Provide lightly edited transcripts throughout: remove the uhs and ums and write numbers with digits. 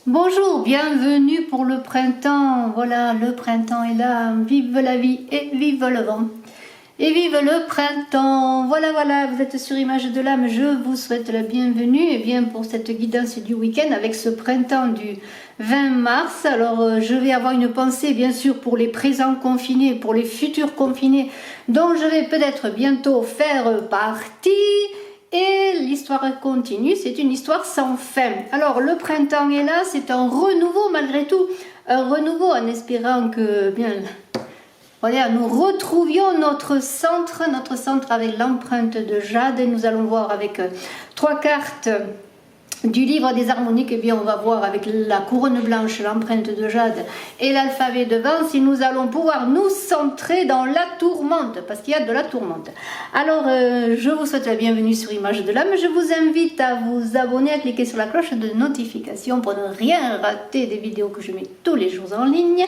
Bonjour, bienvenue pour le printemps. Voilà, le printemps est là. Vive la vie et vive le vent. Et vive le printemps. Voilà, vous êtes sur Image de l'âme. Je vous souhaite la bienvenue et bien pour cette guidance du week-end avec ce printemps du 20 mars. Alors, je vais avoir une pensée, bien sûr, pour les présents confinés, pour les futurs confinés, dont je vais peut-être bientôt faire partie. Et l'histoire continue, c'est une histoire sans fin. Alors le printemps est là, c'est un renouveau malgré tout, un renouveau en espérant que bien, voilà, nous retrouvions notre centre avec l'empreinte de jade. Et nous allons voir avec trois cartes du livre des harmoniques. Et bien on va voir avec la couronne blanche, l'empreinte de jade et l'alphabet de vent si nous allons pouvoir nous centrer dans la tourmente, parce qu'il y a de la tourmente. Alors je vous souhaite la bienvenue sur Image de l'âme. Je vous invite à vous abonner, à cliquer sur la cloche de notification pour ne rien rater des vidéos que je mets tous les jours en ligne.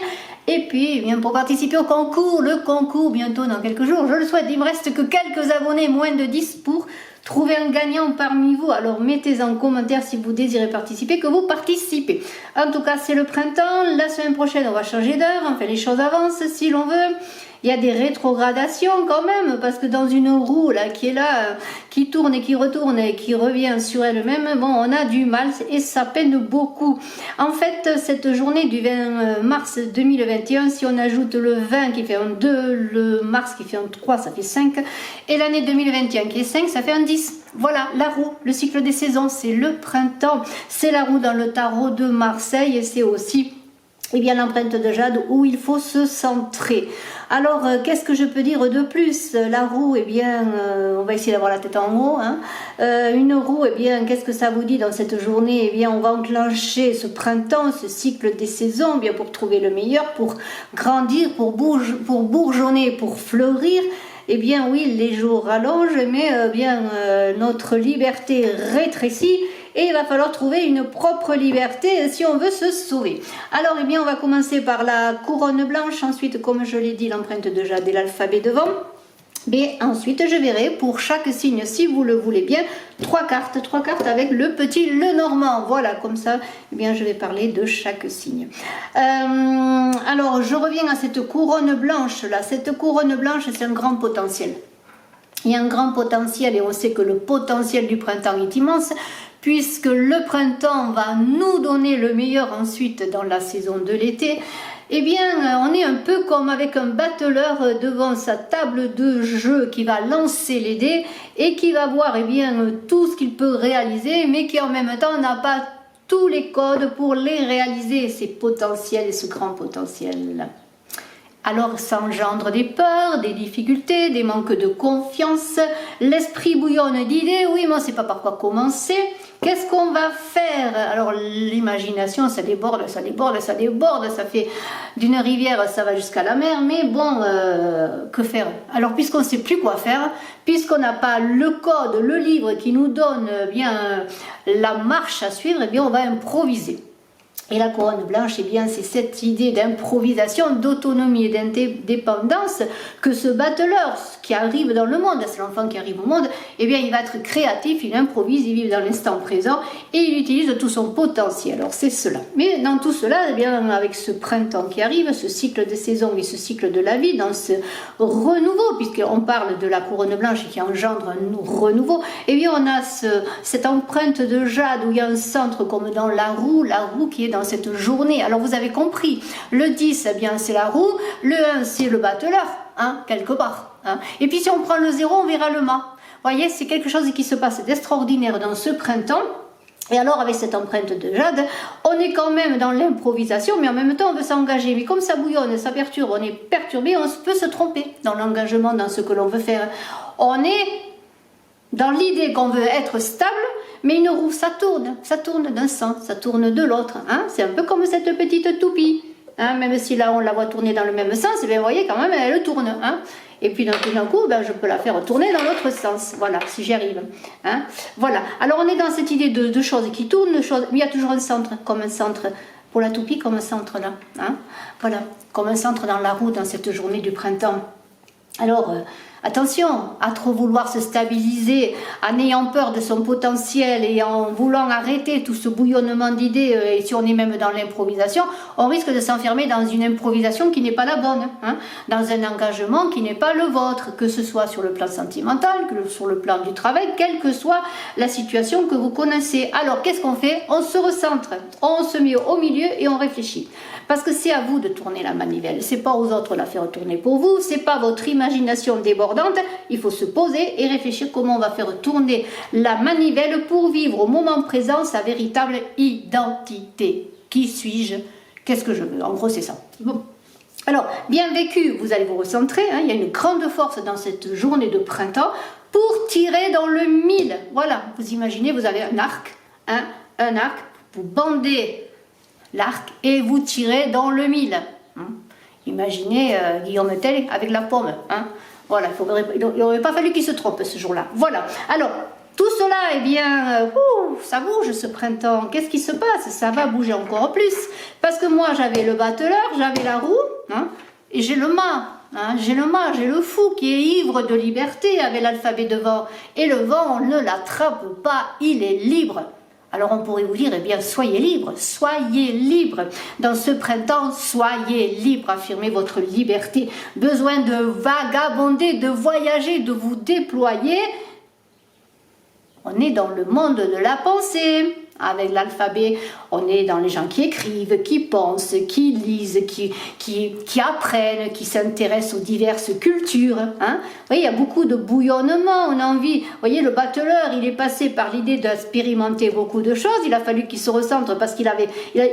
Et puis, eh bien, pour participer au concours, le concours bientôt dans quelques jours, je le souhaite. Il me reste que quelques abonnés, moins de 10 pour trouver un gagnant parmi vous. Alors mettez en commentaire si vous désirez participer, que vous participez. En tout cas, c'est le printemps. La semaine prochaine, on va changer d'heure. Enfin, les choses avancent si l'on veut. Il y a des rétrogradations quand même, parce que dans une roue là qui est là, qui tourne et qui retourne et qui revient sur elle-même, bon, on a du mal et ça peine beaucoup. En fait, cette journée du 20 mars 2021, si on ajoute le 20 qui fait un 2, le mars qui fait un 3, ça fait 5, et l'année 2021 qui est 5, ça fait un 10. Voilà, la roue, le cycle des saisons, c'est le printemps, c'est la roue dans le tarot de Marseille et c'est aussi l'empreinte de jade où il faut se centrer. Alors, qu'est-ce que je peux dire de plus? La roue, on va essayer d'avoir la tête en haut. Une roue, qu'est-ce que ça vous dit dans cette journée? On va enclencher ce printemps, ce cycle des saisons, pour trouver le meilleur, pour grandir, pour bourgeonner, pour fleurir. Oui, les jours rallongent, mais notre liberté rétrécit. Et il va falloir trouver une propre liberté si on veut se sauver. Alors, on va commencer par la couronne blanche. Ensuite, comme je l'ai dit, l'empreinte de jade et l'alphabet de vent. Mais ensuite, je verrai pour chaque signe, si vous le voulez bien, trois cartes avec le petit Lenormand. Voilà, comme ça, je vais parler de chaque signe. Alors, je reviens à cette couronne blanche là. Cette couronne blanche, c'est un grand potentiel. Il y a un grand potentiel et on sait que le potentiel du printemps est immense, puisque le printemps va nous donner le meilleur ensuite dans la saison de l'été. On est un peu comme avec un battleur devant sa table de jeu qui va lancer les dés et qui va voir tout ce qu'il peut réaliser, mais qui en même temps n'a pas tous les codes pour les réaliser, ces potentiels et ce grand potentiel. Alors ça engendre des peurs, des difficultés, des manques de confiance, l'esprit bouillonne d'idées, oui mais on ne sait pas par quoi commencer, qu'est-ce qu'on va faire? Alors l'imagination ça déborde, ça fait d'une rivière ça va jusqu'à la mer, mais bon, que faire? Alors puisqu'on ne sait plus quoi faire, puisqu'on n'a pas le code, le livre qui nous donne la marche à suivre, on va improviser. Et la couronne blanche, c'est cette idée d'improvisation, d'autonomie et d'indépendance que ce battleur qui arrive dans le monde, c'est l'enfant qui arrive au monde, il va être créatif, il improvise, il vit dans l'instant présent et il utilise tout son potentiel. Alors c'est cela. Mais dans tout cela, avec ce printemps qui arrive, ce cycle de saison et ce cycle de la vie, dans ce renouveau, puisqu'on parle de la couronne blanche qui engendre un renouveau, on a cette empreinte de jade où il y a un centre comme dans la roue qui est dans cette journée. Alors vous avez compris, le 10 c'est la roue, le 1 c'est le battleur, quelque part. Et puis si on prend le 0, on verra le mât. Vous voyez, c'est quelque chose qui se passe d'extraordinaire dans ce printemps. Et alors avec cette empreinte de jade, on est quand même dans l'improvisation, mais en même temps on veut s'engager. Mais comme ça bouillonne, ça perturbe, on est perturbé, on peut se tromper dans l'engagement, dans ce que l'on veut faire. On est dans l'idée qu'on veut être stable, mais une roue, ça tourne d'un sens, ça tourne de l'autre. C'est un peu comme cette petite toupie. Même si là on la voit tourner dans le même sens, vous voyez quand même elle tourne. Et puis d'un coup, je peux la faire tourner dans l'autre sens. Voilà, si j'y arrive. Voilà. Alors on est dans cette idée de choses qui tournent, mais il y a toujours un centre, comme un centre. Pour la toupie, comme un centre là. Voilà, comme un centre dans la roue, dans cette journée du printemps. Alors, Attention, à trop vouloir se stabiliser, en ayant peur de son potentiel et en voulant arrêter tout ce bouillonnement d'idées, et si on est même dans l'improvisation, on risque de s'enfermer dans une improvisation qui n'est pas la bonne, hein, dans un engagement qui n'est pas le vôtre, que ce soit sur le plan sentimental, que sur le plan du travail, quelle que soit la situation que vous connaissez. Alors, qu'est-ce qu'on fait? On se recentre, on se met au milieu et on réfléchit. Parce que c'est à vous de tourner la manivelle, c'est pas aux autres de la faire tourner pour vous, c'est pas votre imagination débordante, il faut se poser et réfléchir comment on va faire tourner la manivelle pour vivre au moment présent sa véritable identité. Qui suis-je? Qu'est-ce que je veux? En gros, c'est ça. Bon. Alors, bien vécu, vous allez vous recentrer, hein, il y a une grande force dans cette journée de printemps pour tirer dans le mille. Voilà, vous imaginez, vous avez un arc, vous bandez l'arc et vous tirez dans le mille. Imaginez Guillaume Tell avec la pomme. Voilà, il n'aurait pas fallu qu'il se trompe ce jour-là. Voilà, alors tout cela, eh bien, ça bouge ce printemps. Qu'est-ce qui se passe? Ça va bouger encore plus. Parce que moi, j'avais le batteleur, j'avais la roue, et j'ai le mât. J'ai le mât, j'ai le fou qui est ivre de liberté avec l'alphabet de vent. Et le vent, on ne l'attrape pas, il est libre. Alors on pourrait vous dire, eh bien, soyez libre. Dans ce printemps, soyez libre, affirmez votre liberté. Besoin de vagabonder, de voyager, de vous déployer. On est dans le monde de la pensée. Avec l'alphabet, on est dans les gens qui écrivent, qui pensent, qui lisent, qui apprennent, qui s'intéressent aux diverses cultures. Vous voyez, il y a beaucoup de bouillonnement, on a envie. Vous voyez, le batteleur, il est passé par l'idée d'expérimenter beaucoup de choses. Il a fallu qu'il se recentre parce qu'il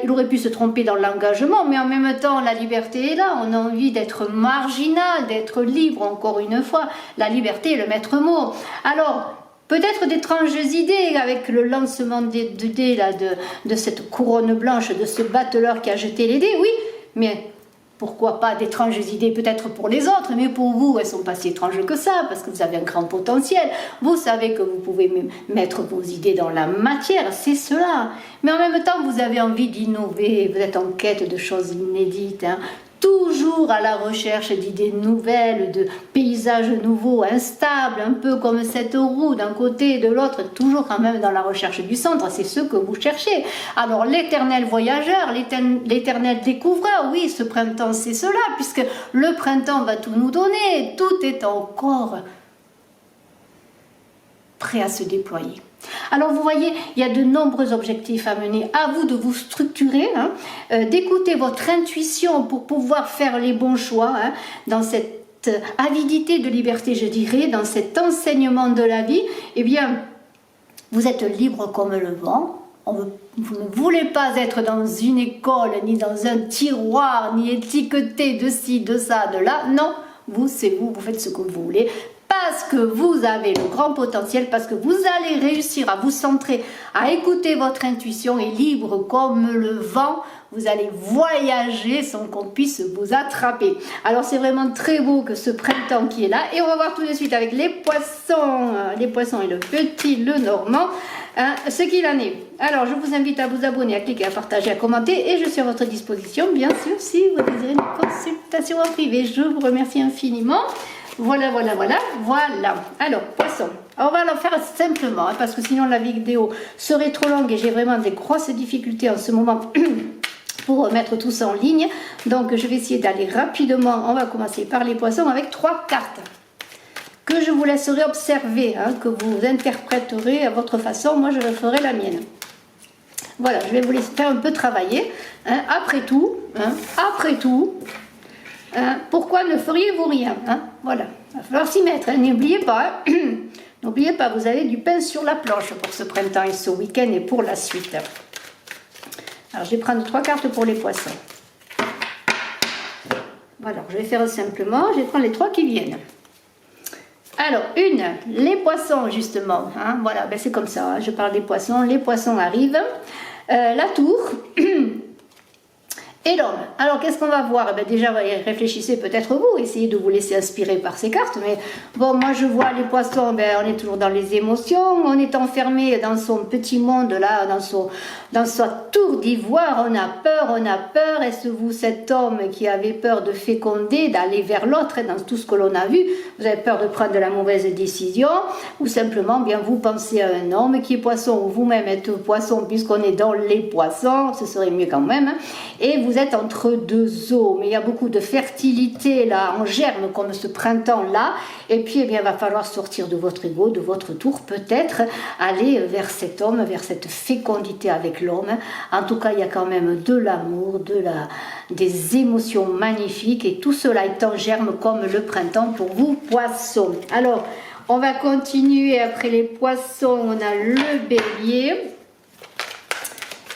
aurait pu se tromper dans l'engagement, mais en même temps, la liberté est là. On a envie d'être marginal, d'être libre, encore une fois. La liberté est le maître mot. Alors, peut-être d'étranges idées avec le lancement des dés là, de cette couronne blanche, de ce batteleur qui a jeté les dés, oui, mais pourquoi pas d'étranges idées peut-être pour les autres, mais pour vous, elles ne sont pas si étranges que ça, parce que vous avez un grand potentiel. Vous savez que vous pouvez mettre vos idées dans la matière, c'est cela. Mais en même temps, vous avez envie d'innover, vous êtes en quête de choses inédites, toujours à la recherche d'idées nouvelles, de paysages nouveaux, instables, un peu comme cette roue d'un côté et de l'autre, toujours quand même dans la recherche du centre, c'est ce que vous cherchez. Alors l'éternel voyageur, l'éternel découvreur, oui, ce printemps c'est cela, puisque le printemps va tout nous donner, tout est encore prêt à se déployer. Alors vous voyez, il y a de nombreux objectifs à mener. À vous de vous structurer, d'écouter votre intuition pour pouvoir faire les bons choix dans cette avidité de liberté, je dirais, dans cet enseignement de la vie. Eh bien, vous êtes libre comme le vent. Vous ne voulez pas être dans une école, ni dans un tiroir, ni étiqueté de ci, de ça, de là. Non, vous, c'est vous, vous faites ce que vous voulez. Parce que vous avez le grand potentiel, parce que vous allez réussir à vous centrer, à écouter votre intuition et libre comme le vent, vous allez voyager sans qu'on puisse vous attraper. Alors c'est vraiment très beau que ce printemps qui est là. Et on va voir tout de suite avec les poissons et le petit le normand, ce qu'il en est. Alors je vous invite à vous abonner, à cliquer, à partager, à commenter et je suis à votre disposition bien sûr si vous désirez une consultation en privé. Je vous remercie infiniment. Voilà. Alors, poisson. On va le faire simplement, parce que sinon la vidéo serait trop longue et j'ai vraiment des grosses difficultés en ce moment pour mettre tout ça en ligne. Donc, je vais essayer d'aller rapidement. On va commencer par les poissons avec 3 cartes que je vous laisserai observer, que vous interpréterez à votre façon. Moi, je le ferai la mienne. Voilà, je vais vous laisser faire un peu travailler. Après tout, pourquoi ne feriez-vous rien Voilà, il va falloir s'y mettre. N'oubliez pas, n'oubliez pas, vous avez du pain sur la planche pour ce printemps et ce week-end et pour la suite. Alors, je vais prendre 3 cartes pour les poissons. Voilà, je vais faire simplement, je vais prendre les 3 qui viennent. Alors, les poissons justement, voilà, ben c'est comme ça, je parle des poissons, les poissons arrivent. La tour... Et l'homme. Alors, qu'est-ce qu'on va voir? Eh bien, déjà, réfléchissez peut-être vous, essayez de vous laisser inspirer par ces cartes. Mais bon, moi, je vois les poissons, ben, on est toujours dans les émotions. On est enfermé dans son petit monde, là, dans sa tour d'ivoire. On a peur. Est-ce vous, cet homme qui avait peur de féconder, d'aller vers l'autre, dans tout ce que l'on a vu, vous avez peur de prendre de la mauvaise décision? Ou simplement, bien, vous pensez à un homme qui est poisson, ou vous-même êtes poisson, puisqu'on est dans les poissons, ce serait mieux quand même, hein. Et vous êtes entre deux eaux, mais il y a beaucoup de fertilité là en germe comme ce printemps là, et puis eh bien, il va falloir sortir de votre ego, de votre tour, peut-être aller vers cet homme, vers cette fécondité avec l'homme. En tout cas, il y a quand même de l'amour, des émotions magnifiques, et tout cela est en germe comme le printemps pour vous, poissons. Alors, on va continuer après les poissons, on a le bélier.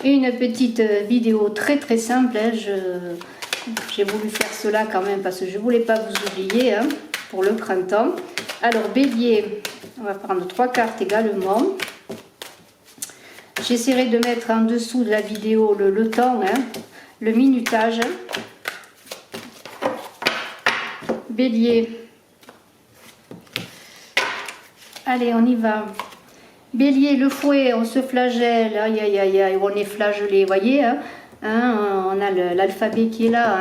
Une petite vidéo très très simple, hein. J'ai voulu faire cela quand même parce que je ne voulais pas vous oublier, hein, pour le printemps. Alors bélier, on va prendre 3 cartes également. J'essaierai de mettre en dessous de la vidéo le temps, hein, le minutage. Bélier. Allez, on y va. Bélier, le fouet, on se flagelle, aïe aïe aïe aïe, on est flagellé, vous voyez, hein, on a l'alphabet qui est là,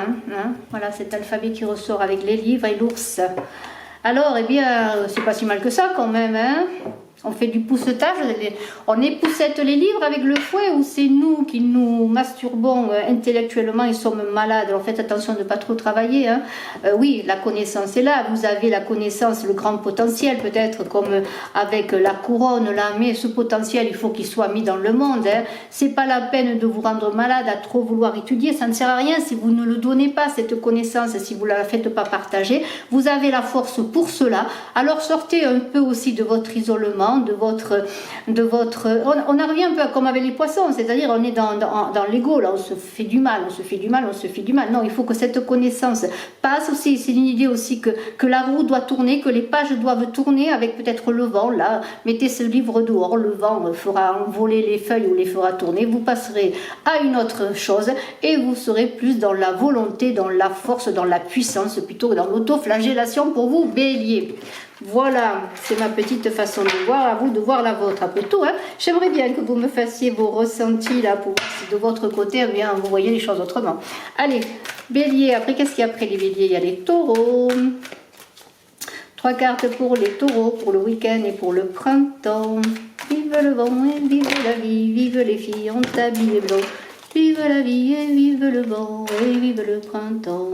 voilà, cet alphabet qui ressort avec les livres et l'ours. Alors, eh bien, c'est pas si mal que ça quand même, hein. On fait du poussetage, on époussette les livres avec le fouet, ou c'est nous qui nous masturbons intellectuellement et sommes malades? Alors faites attention de ne pas trop travailler, hein. Oui, la connaissance est là, vous avez la connaissance, le grand potentiel peut-être, comme avec la couronne là, mais ce potentiel, il faut qu'il soit mis dans le monde, hein. C'est pas la peine de vous rendre malade à trop vouloir étudier, ça ne sert à rien si vous ne le donnez pas, cette connaissance, si vous ne la faites pas partager. Vous avez la force pour cela, alors sortez un peu aussi de votre isolement, de votre on en revient un peu comme avec les poissons, c'est-à-dire on est dans l'ego, là on se fait du mal. Non, il faut que cette connaissance passe aussi, c'est une idée aussi que la roue doit tourner, que les pages doivent tourner avec peut-être le vent, là, mettez ce livre dehors, le vent fera envoler les feuilles ou les fera tourner, vous passerez à une autre chose et vous serez plus dans la volonté, dans la force, dans la puissance, plutôt que dans l'autoflagellation pour vous, bélier. Voilà, c'est ma petite façon de voir, à vous de voir la vôtre. Après tout, hein, j'aimerais bien que vous me fassiez vos ressentis là, pour voir si de votre côté, eh bien, vous voyez les choses autrement. Allez, bélier, après, qu'est-ce qu'il y a après les béliers? Il y a les taureaux. 3 cartes pour les taureaux, pour le week-end et pour le printemps. Vive le vent et vive la vie, vive les filles en habillé blanc. Vive la vie et vive le vent et vive le printemps.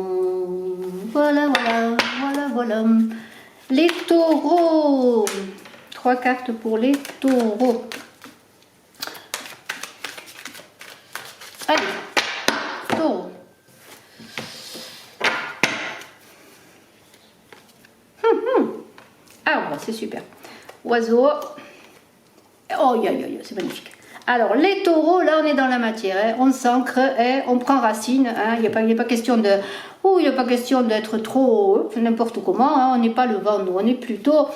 Voilà, voilà, voilà, voilà. Les taureaux, 3 cartes pour les taureaux. Allez, taureau. Ah, bon, c'est super. Oiseau. Oh, c'est magnifique. Alors, les taureaux, là, on est dans la matière, hein. On s'ancre, hein, on prend racine. Hein. Il n'est pas question de... il n'est pas question d'être trop n'importe comment, hein. On n'est pas le vent, nous, on est plutôt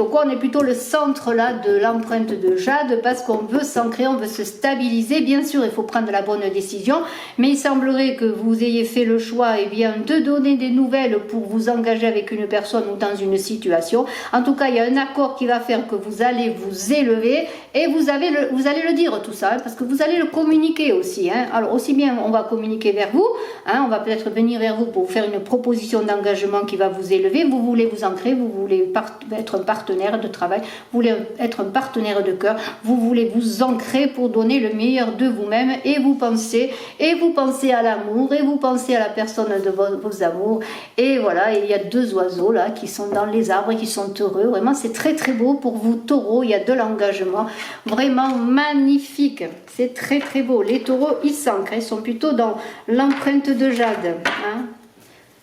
quoi? On est plutôt le centre là de l'empreinte de jade, parce qu'on veut s'ancrer, on veut se stabiliser. Bien sûr, il faut prendre la bonne décision, mais il semblerait que vous ayez fait le choix, eh bien, de donner des nouvelles pour vous engager avec une personne ou dans une situation. En tout cas, il y a un accord qui va faire que vous allez vous élever, et vous allez le dire tout ça, hein, parce que vous allez le communiquer aussi, hein. Alors aussi bien on va communiquer vers vous, hein, on va peut-être venir vers vous pour vous faire une proposition d'engagement qui va vous élever. Vous voulez vous ancrer, vous voulez être un partenaire de travail, vous voulez être un partenaire de cœur, vous voulez vous ancrer pour donner le meilleur de vous-même, et vous pensez à l'amour, et vous pensez à la personne de vos amours. Et voilà, il y a 2 oiseaux là qui sont dans les arbres et qui sont heureux. Vraiment, c'est très très beau pour vous, taureaux. Il y a de l'engagement, vraiment magnifique, c'est très très beau. Les taureaux, ils s'ancrent, ils sont plutôt dans l'empreinte de jade, hein.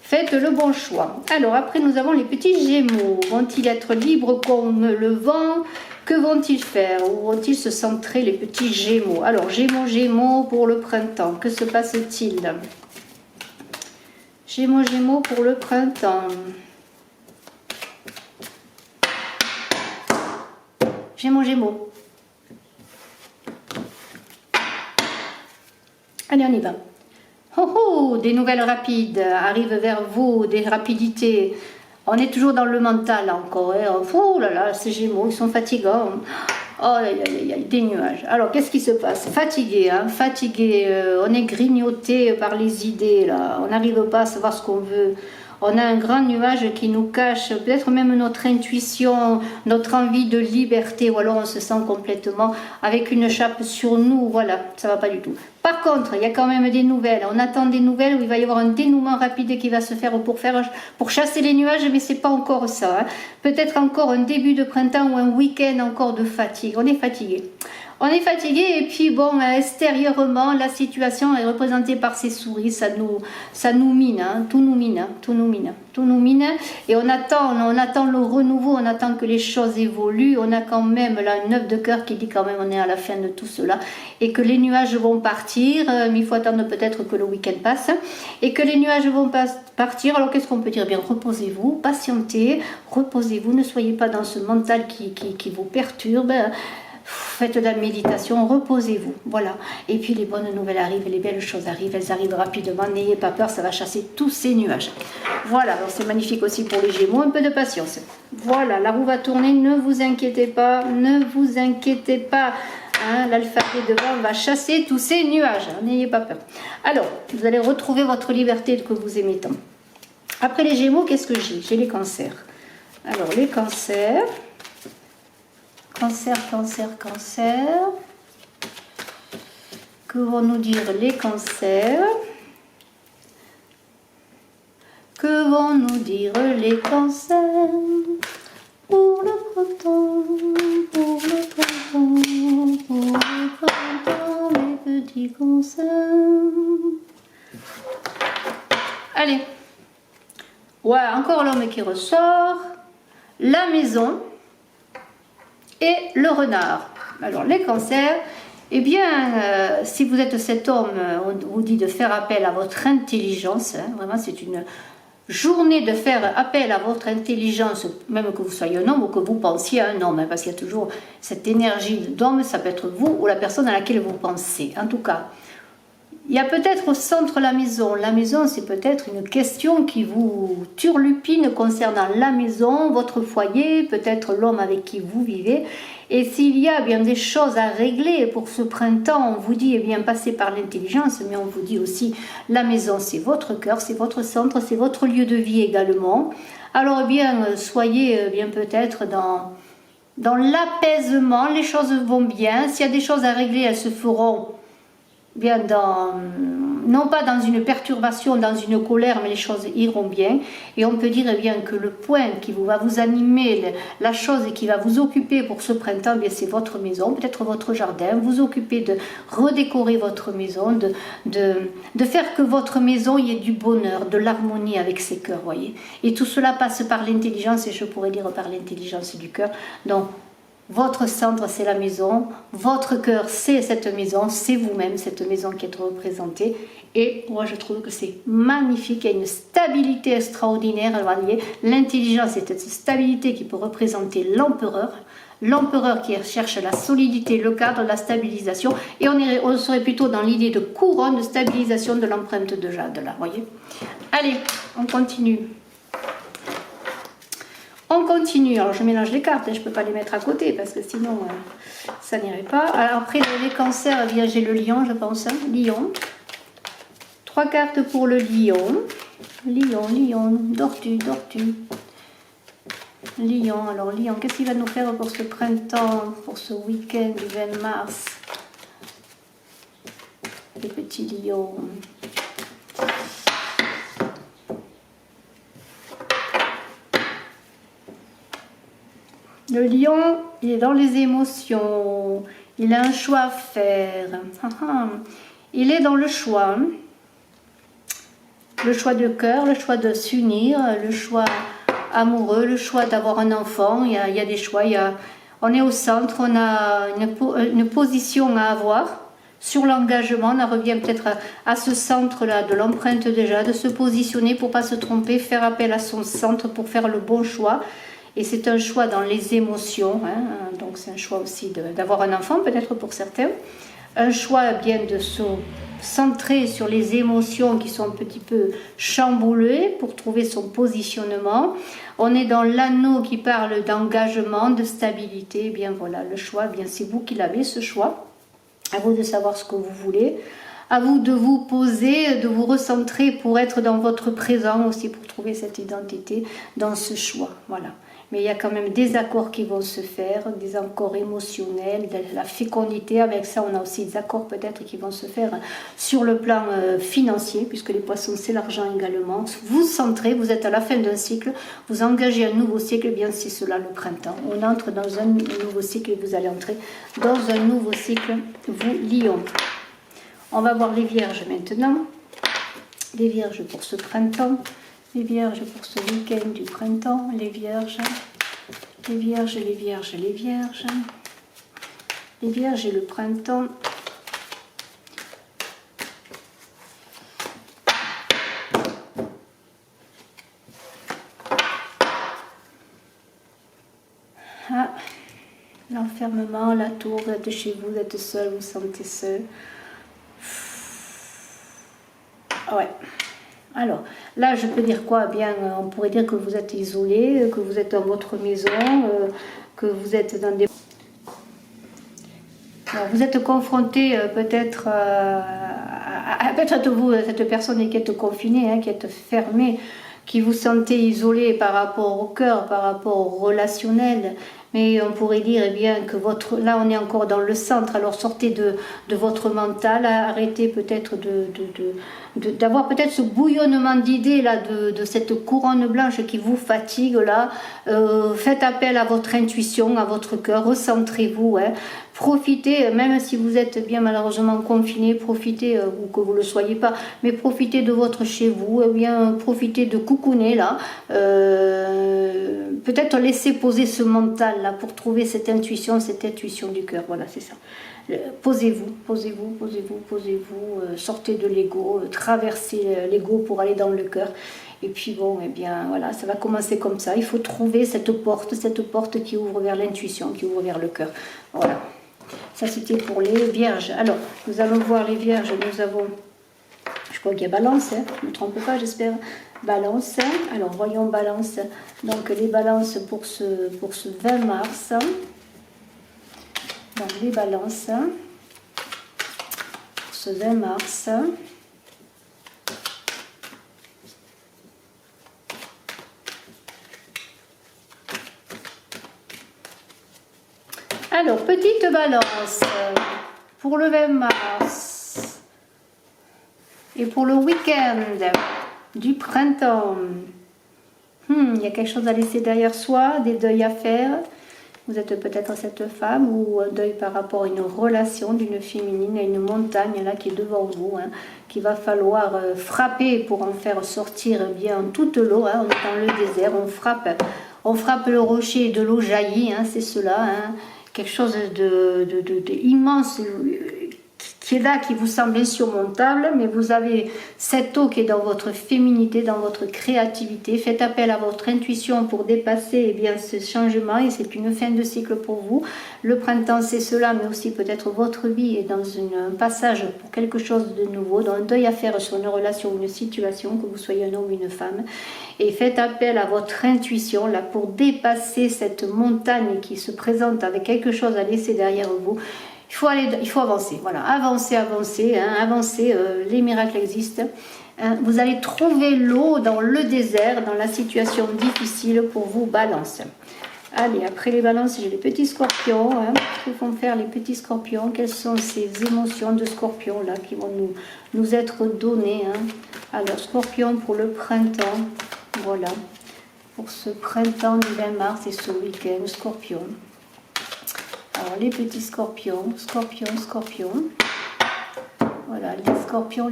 Faites le bon choix. Alors après, nous avons les petits gémeaux. Vont-ils être libres comme le vent? Que vont-ils faire? Où vont-ils se centrer, les petits gémeaux? Alors, gémeaux pour le printemps, que se passe-t-il? Gémeaux pour le printemps. Gémeaux. Allez, on y va. Oh, oh, des nouvelles rapides arrivent vers vous, des rapidités. On est toujours dans le mental encore. Hein. Oh là là, ces Gémeaux, ils sont fatigants. Oh, il y a des nuages. Alors, qu'est-ce qui se passe? Fatigué, hein, fatigué. On est grignoté par les idées, là. On n'arrive pas à savoir ce qu'on veut. On a un grand nuage qui nous cache peut-être même notre intuition, notre envie de liberté, ou alors on se sent complètement avec une chape sur nous, voilà, ça va pas du tout. Par contre, il y a quand même des nouvelles, on attend des nouvelles où il va y avoir un dénouement rapide qui va se faire pour chasser les nuages, mais c'est pas encore ça. Hein. Peut-être encore un début de printemps ou un week-end encore de fatigue, on est fatigué. On est fatigué et puis bon, extérieurement, la situation est représentée par ces souris, ça nous mine, hein, tout nous mine, tout nous mine, tout nous mine. Et on attend le renouveau, on attend que les choses évoluent. On a quand même là une 9 de cœur qui dit quand même on est à la fin de tout cela et que les nuages vont partir. Mais il faut attendre peut-être que le week-end passe et que les nuages vont partir. Alors qu'est-ce qu'on peut dire? Bien, reposez-vous, patientez, reposez-vous, ne soyez pas dans ce mental qui vous perturbe. Faites de la méditation, reposez-vous, voilà. Et puis les bonnes nouvelles arrivent, les belles choses arrivent, elles arrivent rapidement, n'ayez pas peur, ça va chasser tous ces nuages. Voilà, alors c'est magnifique aussi pour les Gémeaux, un peu de patience. Voilà, la roue va tourner, ne vous inquiétez pas, ne vous inquiétez pas. Hein, l'alphabet devant va chasser tous ces nuages, hein, n'ayez pas peur. Alors, vous allez retrouver votre liberté que vous aimez tant. Après les Gémeaux, qu'est-ce que j'ai? J'ai les cancers. Alors, les cancers... Cancer, cancer, cancer. Que vont nous dire les cancers? Que vont nous dire les cancers? Pour le printemps, pour le printemps, pour le printemps, mes petits cancers. Allez. Ouais, encore l'homme qui ressort. La maison. Et le renard. Alors les cancers, eh bien, si vous êtes cet homme, on vous dit de faire appel à votre intelligence. Hein, vraiment, c'est une journée de faire appel à votre intelligence, même que vous soyez un homme ou que vous pensiez à un homme, hein, parce qu'il y a toujours cette énergie d'homme, ça peut être vous ou la personne à laquelle vous pensez. En tout cas, il y a peut-être au centre la maison. La maison, c'est peut-être une question qui vous turlupine concernant la maison, votre foyer, peut-être l'homme avec qui vous vivez. Et s'il y a bien des choses à régler pour ce printemps, on vous dit, eh bien, passez par l'intelligence, mais on vous dit aussi, la maison, c'est votre cœur, c'est votre centre, c'est votre lieu de vie également. Alors, eh bien, soyez bien peut-être dans l'apaisement, les choses vont bien. S'il y a des choses à régler, elles se feront bien non pas dans une perturbation, dans une colère, mais les choses iront bien. Et on peut dire eh bien que le point qui va vous animer, la chose qui va vous occuper pour ce printemps, eh c'est votre maison, peut-être votre jardin. Vous occupez de redécorer votre maison, de faire que votre maison y ait du bonheur, de l'harmonie avec ses cœurs, voyez. Et tout cela passe par l'intelligence, et je pourrais dire par l'intelligence du cœur. Donc, votre centre, c'est la maison. Votre cœur, c'est cette maison. C'est vous-même, cette maison qui est représentée. Et moi, je trouve que c'est magnifique. Il y a une stabilité extraordinaire. L'intelligence, c'est cette stabilité qui peut représenter l'empereur. L'empereur qui cherche la solidité, le cadre, la stabilisation. Et on serait plutôt dans l'idée de couronne, de stabilisation de l'empreinte de jade, là, voyez. Allez, on continue. On continue, alors je mélange les cartes, je ne peux pas les mettre à côté parce que sinon ça n'irait pas. Alors après les cancers, eh bien j'ai le lion, je pense, hein, lion. 3 cartes pour le lion. Lion, lion, tortue, tortue. Lion, alors lion, qu'est-ce qu'il va nous faire pour ce printemps, pour ce week-end du 20 mars? Les petits lions. Le lion, il est dans les émotions, il a un choix à faire. Il est dans le choix de cœur, le choix de s'unir, le choix amoureux, le choix d'avoir un enfant. Il y a des choix, on est au centre, on a une position à avoir sur l'engagement. On revient peut-être à ce centre-là de l'empreinte déjà, de se positionner pour ne pas se tromper, faire appel à son centre pour faire le bon choix. Et c'est un choix dans les émotions, hein, donc c'est un choix aussi d'avoir un enfant, peut-être pour certains. Un choix bien de se centrer sur les émotions qui sont un petit peu chamboulées pour trouver son positionnement. On est dans l'anneau qui parle d'engagement, de stabilité. Eh bien voilà, le choix, eh bien c'est vous qui l'avez ce choix. À vous de savoir ce que vous voulez. À vous de vous poser, de vous recentrer pour être dans votre présent aussi, pour trouver cette identité dans ce choix. Voilà. Mais il y a quand même des accords qui vont se faire, des accords émotionnels, de la fécondité. Avec ça, on a aussi des accords peut-être qui vont se faire sur le plan financier, puisque les poissons, c'est l'argent également. Vous centrez, vous êtes à la fin d'un cycle, vous engagez un nouveau cycle, eh bien c'est cela le printemps. On entre dans un nouveau cycle et vous allez entrer dans un nouveau cycle, vous lions. On va voir les vierges maintenant. Les vierges pour ce printemps. Les vierges pour ce week-end du printemps, les vierges, les vierges, les vierges, les vierges, les vierges et le printemps. Ah, l'enfermement, la tour, vous êtes chez vous, vous êtes seul, vous vous sentez seul. Ah ouais. Alors, là, je peux dire quoi? Bien, on pourrait dire que vous êtes isolé, que vous êtes dans votre maison, que vous êtes dans des... Alors, vous êtes confronté peut-être peut-être vous, cette personne qui est confinée, hein, qui est fermée, qui vous sentez isolé par rapport au cœur, par rapport au relationnel. Mais on pourrait dire eh bien, que là on est encore dans le centre, alors sortez de votre mental, arrêtez peut-être d'avoir peut-être ce bouillonnement d'idées là, de cette couronne blanche qui vous fatigue là. Faites appel à votre intuition, à votre cœur, recentrez-vous, hein. Profitez, même si vous êtes bien malheureusement confiné, profitez, ou que vous ne le soyez pas, mais profitez de votre chez vous, bien profitez de coucouner là, peut-être laissez poser ce mental là pour trouver cette intuition du cœur, voilà c'est ça. Posez-vous, posez-vous, posez-vous, posez-vous, sortez de l'ego, traversez l'ego pour aller dans le cœur. Et puis bon, eh bien voilà, ça va commencer comme ça. Il faut trouver cette porte qui ouvre vers l'intuition, qui ouvre vers le cœur. Voilà. Ça c'était pour les vierges. Alors, nous allons voir les vierges. Nous avons, je crois qu'il y a balance, hein, je ne me trompe pas, j'espère. Balance. Alors, voyons balance. Donc, les balances pour ce 20 mars. Donc, les balances pour ce 20 mars. Alors, petite balance pour le 20 mars et pour le week-end du printemps. Il y a quelque chose à laisser derrière soi, des deuils à faire. Vous êtes peut-être cette femme ou un deuil par rapport à une relation d'une féminine, à une montagne là qui est devant vous, hein, qu'il va falloir frapper pour en faire sortir bien toute l'eau. Hein, on est dans le désert, on frappe le rocher et de l'eau jaillit, hein, c'est cela. Hein, quelque chose d'immense qui est là, qui vous semble insurmontable, mais vous avez cette eau qui est dans votre féminité, dans votre créativité. Faites appel à votre intuition pour dépasser eh bien, ce changement, et c'est une fin de cycle pour vous. Le printemps, c'est cela, mais aussi peut-être votre vie est dans un passage pour quelque chose de nouveau, dans un deuil à faire sur une relation ou une situation, que vous soyez un homme ou une femme. Et faites appel à votre intuition là pour dépasser cette montagne qui se présente avec quelque chose à laisser derrière vous. Il faut avancer, voilà, avancer, hein, avancer, les miracles existent. Hein, vous allez trouver l'eau dans le désert, dans la situation difficile pour vous, balance. Allez, après les balances, j'ai les petits scorpions. Hein, que vont faire les petits scorpions? Quelles sont ces émotions de scorpion là qui vont nous être données, hein? Alors, scorpion pour le printemps, voilà, pour ce printemps du 20 mars et ce week-end, scorpion. Alors, les petits scorpions, scorpions. Voilà, les scorpions.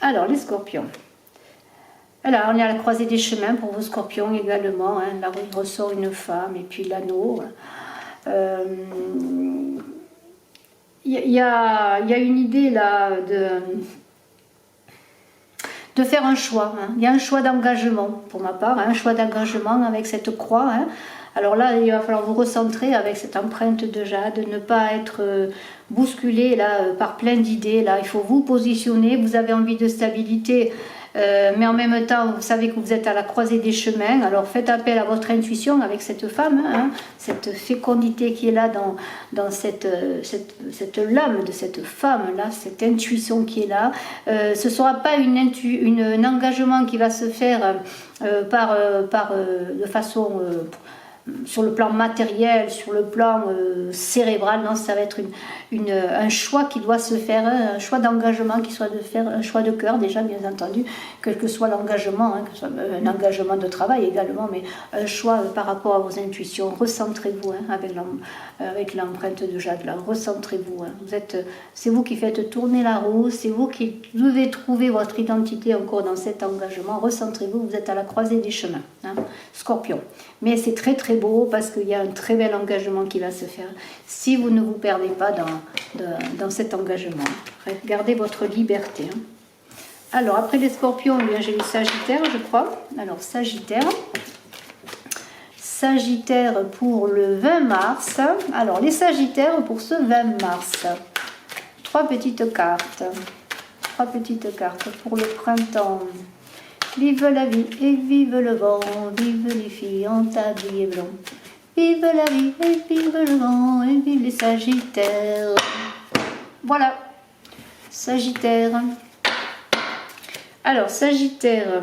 Alors, les scorpions. Alors, on est à la croisée des chemins pour vos scorpions également. Hein. Là, il ressort une femme et puis l'anneau. Il y a une idée là de faire un choix. Hein. Il y a un choix d'engagement, pour ma part, hein, un choix d'engagement avec cette croix. Hein. Alors là, il va falloir vous recentrer avec cette empreinte de jade, ne pas être bousculé là, par plein d'idées. Là, il faut vous positionner, vous avez envie de stabilité, mais en même temps, vous savez que vous êtes à la croisée des chemins. Alors faites appel à votre intuition avec cette femme, hein, cette fécondité qui est là dans cette lame de cette femme-là, cette intuition qui est là. Ce ne sera pas un engagement qui va se faire de façon... sur le plan matériel, sur le plan cérébral, non, ça va être un choix qui doit se faire, un choix d'engagement qui soit de faire un choix de cœur déjà, bien entendu, quel que soit l'engagement, hein, que ce soit un engagement de travail également, mais un choix par rapport à vos intuitions. Recentrez-vous hein, avec l'empreinte de jade là, recentrez-vous. Hein. C'est vous qui faites tourner la roue, c'est vous qui devez trouver votre identité encore dans cet engagement. Recentrez-vous, vous êtes à la croisée des chemins, hein, Scorpion. Mais c'est très très beau parce qu'il y a un très bel engagement qui va se faire si vous ne vous perdez pas dans cet engagement. Gardez votre liberté. Hein. Alors après les Scorpions, eh j'ai les Sagittaires, je crois. Alors Sagittaire pour le 20 mars. Alors les Sagittaires pour ce 20 mars. Trois petites cartes pour le printemps. Vive la vie et vive le vent, vive les filles en tablier blanc. Vive la vie et vive le vent et vive les Sagittaires. Voilà, Sagittaire. Alors, Sagittaire,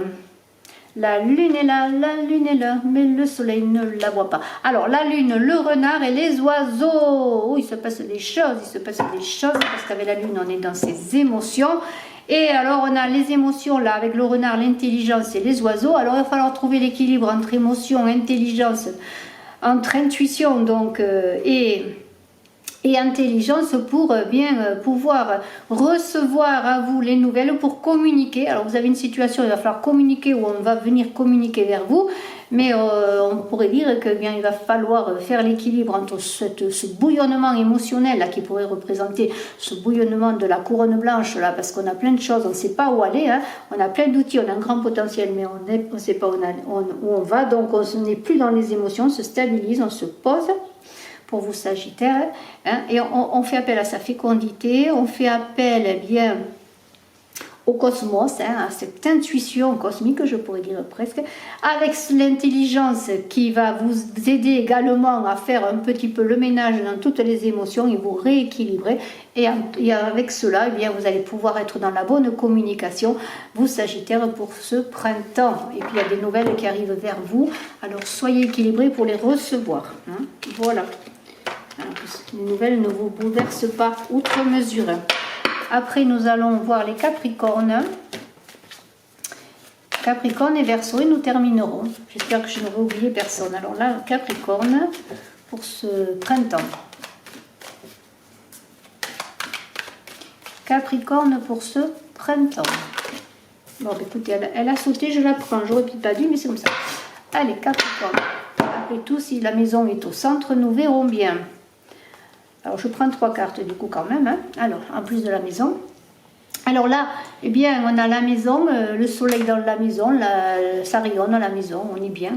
la lune est là, mais le soleil ne la voit pas. Alors, la lune, le renard et les oiseaux. Oh, il se passe des choses, parce qu'avec la lune, on est dans ses émotions. Et alors on a les émotions là avec le renard, l'intelligence et les oiseaux. Alors il va falloir trouver l'équilibre entre émotion, intelligence, entre intuition donc et intelligence pour bien pouvoir recevoir à vous les nouvelles, pour communiquer. Alors vous avez une situation, il va falloir communiquer ou on va venir communiquer vers vous, mais on pourrait dire que bien il va falloir faire l'équilibre entre ce bouillonnement émotionnel là, qui pourrait représenter ce bouillonnement de la couronne blanche là, parce qu'on a plein de choses, on ne sait pas où aller, hein. On a plein d'outils, on a un grand potentiel, mais on ne sait pas où on va, donc on n'est plus dans les émotions, on se stabilise, on se pose. Pour vous Sagittaires, hein, et on fait appel à sa fécondité, on fait appel eh bien au cosmos, hein, à cette intuition cosmique, je pourrais dire presque, avec l'intelligence qui va vous aider également à faire un petit peu le ménage dans toutes les émotions et vous rééquilibrer. Et avec cela, eh bien, vous allez pouvoir être dans la bonne communication, vous Sagittaires, pour ce printemps. Et puis il y a des nouvelles qui arrivent vers vous, alors soyez équilibrés pour les recevoir. Hein. Voilà. Alors, les nouvelles ne vous bouleversent pas outre mesure. Après, nous allons voir les Capricornes. Capricorne et Verseau, et nous terminerons. J'espère que je n'aurai oublié personne. Alors là, Capricorne pour ce printemps. Capricorne pour ce printemps. Bon, écoutez, elle a sauté, je la prends. J'aurais peut-être pas dû, mais c'est comme ça. Allez, Capricorne. Après tout, si la maison est au centre, nous verrons bien. Alors, je prends 3 cartes du coup quand même. Hein. Alors, en plus de la maison. Alors là, eh bien, on a la maison, le soleil dans la maison, ça rayonne la maison, on est bien.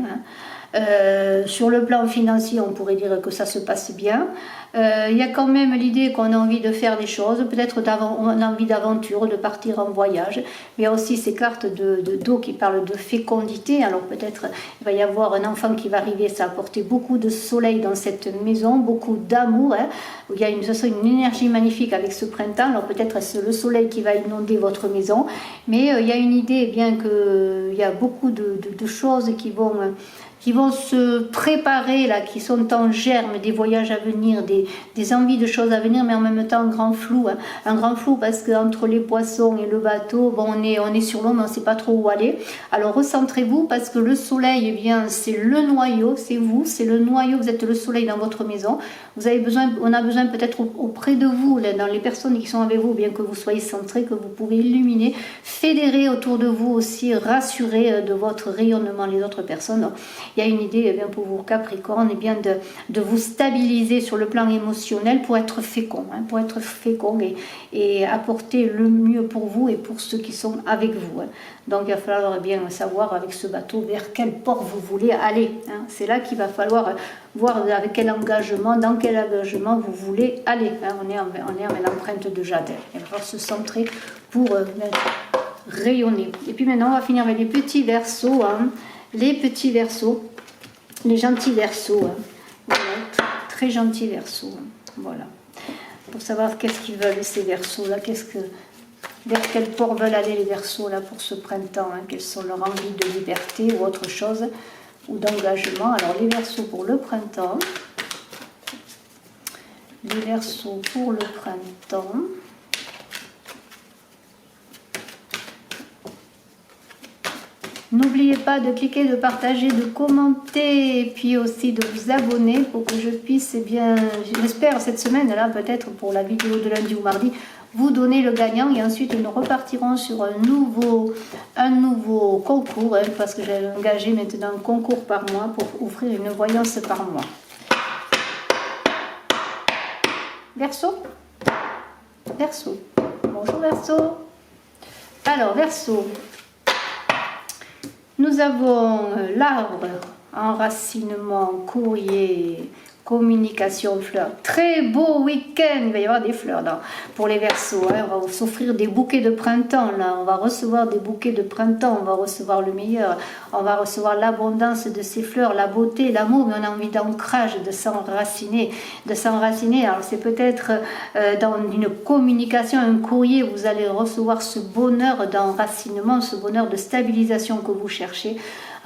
Hein. Sur le plan financier, on pourrait dire que ça se passe bien. Il y a quand même l'idée qu'on a envie de faire des choses, peut-être on a envie d'aventure, de partir en voyage. Mais il y a aussi ces cartes d'eau qui parlent de fécondité. Alors peut-être il va y avoir un enfant qui va arriver, ça va apporter beaucoup de soleil dans cette maison, beaucoup d'amour. Hein. Il y a une énergie magnifique avec ce printemps. Alors peut-être c'est le soleil qui va inonder votre maison. Mais il y a une idée, bien qu'il y a beaucoup de choses qui vont se préparer, là, qui sont en germe, des voyages à venir, des envies de choses à venir, mais en même temps un grand flou. Hein. Un grand flou parce qu'entre les poissons et le bateau, bon, on est sur l'eau, mais on ne sait pas trop où aller. Alors recentrez-vous parce que le soleil, eh bien, c'est le noyau, c'est vous, c'est le noyau, vous êtes le soleil dans votre maison. On a besoin peut-être auprès de vous, là, dans les personnes qui sont avec vous, bien que vous soyez centrés, que vous pouvez illuminer, fédérer autour de vous aussi, rassurer de votre rayonnement les autres personnes. il y a une idée bien, pour vous Capricorne, et bien de vous stabiliser sur le plan émotionnel pour être fécond, hein, pour être fécond et apporter le mieux pour vous et pour ceux qui sont avec vous. Hein. Donc il va falloir bien savoir avec ce bateau vers quel port vous voulez aller. Hein. C'est là qu'il va falloir voir avec quel engagement, dans quel engagement vous voulez aller. Hein. On est avec l'empreinte de jade. Il va falloir se centrer pour rayonner. Et puis maintenant, on va finir avec les petits versos. Hein. Les petits versos, les gentils versos. Hein. Voilà, très gentils versos. Hein. Voilà. Pour savoir qu'est-ce qu'ils veulent ces versos là, vers quel port veulent aller les versos là pour ce printemps, hein, quelles sont leurs envies de liberté ou autre chose, ou d'engagement. Alors les versos pour le printemps. Les versos pour le printemps. N'oubliez pas de cliquer, de partager, de commenter et puis aussi de vous abonner pour que je puisse, eh bien, j'espère cette semaine là, peut-être pour la vidéo de lundi ou mardi, vous donner le gagnant et ensuite nous repartirons sur un nouveau concours, hein, parce que j'ai engagé maintenant un concours par mois pour offrir une voyance par mois. Verseau. Verseau. Bonjour Verseau. Alors Verseau. Nous avons l'arbre, enracinement, courrier, communication, fleurs. Très beau week-end, il va y avoir des fleurs là, pour les Verseaux. Hein. On va s'offrir des bouquets de printemps, là. On va recevoir des bouquets de printemps, on va recevoir le meilleur, on va recevoir l'abondance de ces fleurs, la beauté, l'amour, mais on a envie d'ancrage, de s'enraciner. Alors c'est peut-être dans une communication, un courrier, vous allez recevoir ce bonheur d'enracinement, ce bonheur de stabilisation que vous cherchez.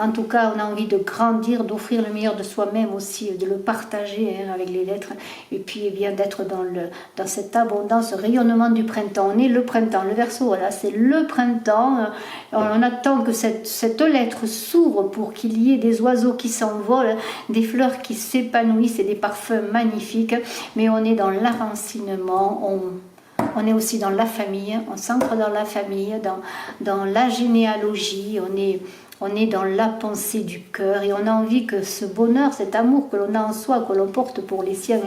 En tout cas, on a envie de grandir, d'offrir le meilleur de soi-même aussi, de le partager hein, avec les lettres. Et puis, eh bien, d'être dans cette abondance, ce rayonnement du printemps. On est le printemps, le Verseau, voilà, c'est le printemps. On attend que cette lettre s'ouvre pour qu'il y ait des oiseaux qui s'envolent, des fleurs qui s'épanouissent et des parfums magnifiques. Mais on est dans l'enracinement, on est aussi dans la famille, on s'ancre dans la famille, dans la généalogie, on est dans la pensée du cœur et on a envie que ce bonheur, cet amour que l'on a en soi, que l'on porte pour les siens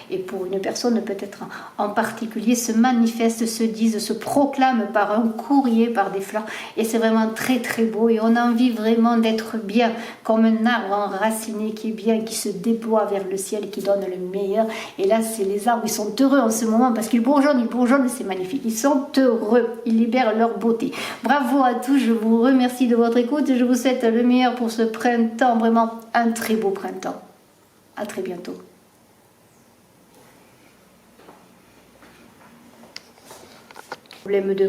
et pour une personne peut-être en particulier, se manifeste, se dise, se proclame par un courrier, par des fleurs. Et c'est vraiment très très beau et on a envie vraiment d'être bien, comme un arbre enraciné qui est bien, qui se déploie vers le ciel et qui donne le meilleur. Et là, c'est les arbres, ils sont heureux en ce moment parce qu'ils bourgeonnent, c'est magnifique. Ils sont heureux, ils libèrent leur beauté. Bravo à tous, je vous remercie de votre écoute. Je vous souhaite le meilleur pour ce printemps, vraiment un très beau printemps. À très bientôt. Problème de